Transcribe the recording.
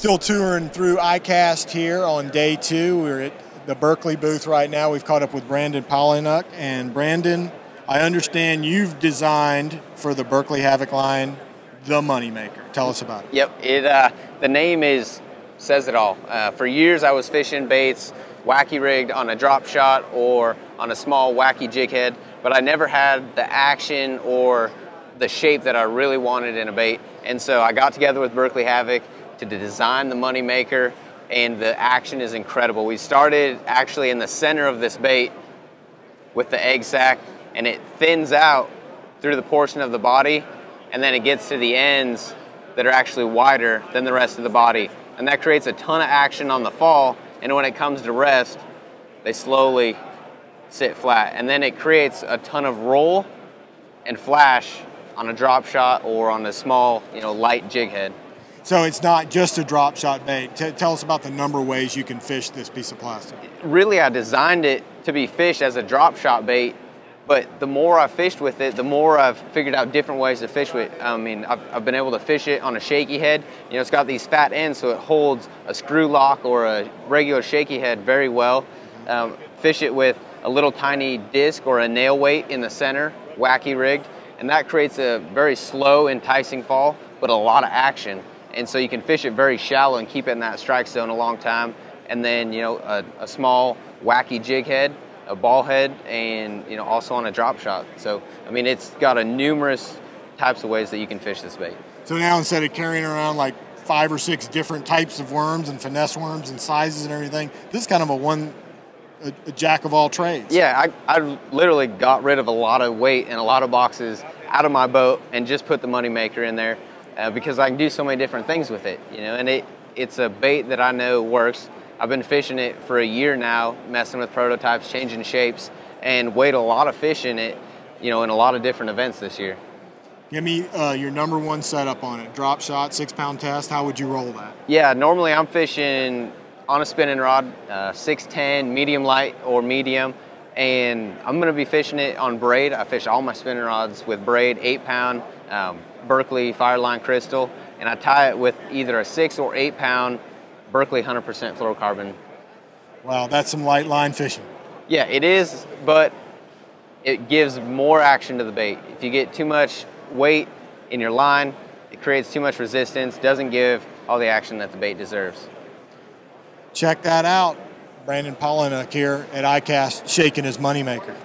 Still touring through ICAST here on day 2. We're at the Berkley booth right now. We've caught up with Brandon Palaniuk. And Brandon, I understand you've designed for the Berkley Havoc line the Moneymaker. Tell us about it. Yep, the name says it all. For years I was fishing baits wacky rigged on a drop shot or on a small wacky jig head, but I never had the action or the shape that I really wanted in a bait. And so I got together with Berkley Havoc to design the Moneymaker, and the action is incredible. We started actually in the center of this bait with the egg sac, and it thins out through the portion of the body, and then it gets to the ends that are actually wider than the rest of the body. And that creates a ton of action on the fall, and when it comes to rest, they slowly sit flat. And then it creates a ton of roll and flash on a drop shot or on a small, light jig head. So it's not just a drop shot bait. Tell us about the number of ways you can fish this piece of plastic. Really, I designed it to be fished as a drop shot bait, but the more I fished with it, the more I've figured out different ways to fish with it. I mean, I've been able to fish it on a shaky head. It's got these fat ends, so it holds a screw lock or a regular shaky head very well. Fish it with a little tiny disc or a nail weight in the center, wacky rigged, and that creates a very slow, enticing fall, but a lot of action. And so you can fish it very shallow and keep it in that strike zone a long time. And then, a small wacky jig head, a ball head, and, also on a drop shot. So, I mean, it's got a numerous types of ways that you can fish this bait. So now instead of carrying around like 5 or 6 different types of worms and finesse worms and sizes and everything, this is kind of a jack of all trades. Yeah, I literally got rid of a lot of weight and a lot of boxes out of my boat and just put the Moneymaker in there. Because I can do so many different things with it, and it's a bait that I know works. I've been fishing it for a year now, messing with prototypes, changing shapes, and weighed a lot of fish in it, in a lot of different events this year. Give me your number 1 setup on it. Drop shot, 6-pound test. How would you roll that? Yeah, normally I'm fishing on a spinning rod, 610, medium light or medium, and I'm going to be fishing it on braid. I fish all my spinning rods with braid, 8-pound. Berkley Fireline Crystal, and I tie it with either a 6 or 8-pound Berkley 100% fluorocarbon. Wow, that's some light line fishing. Yeah, it is, but it gives more action to the bait. If you get too much weight in your line, it creates too much resistance, doesn't give all the action that the bait deserves. Check that out. Brandon Palaniuk here at ICAST shaking his Moneymaker.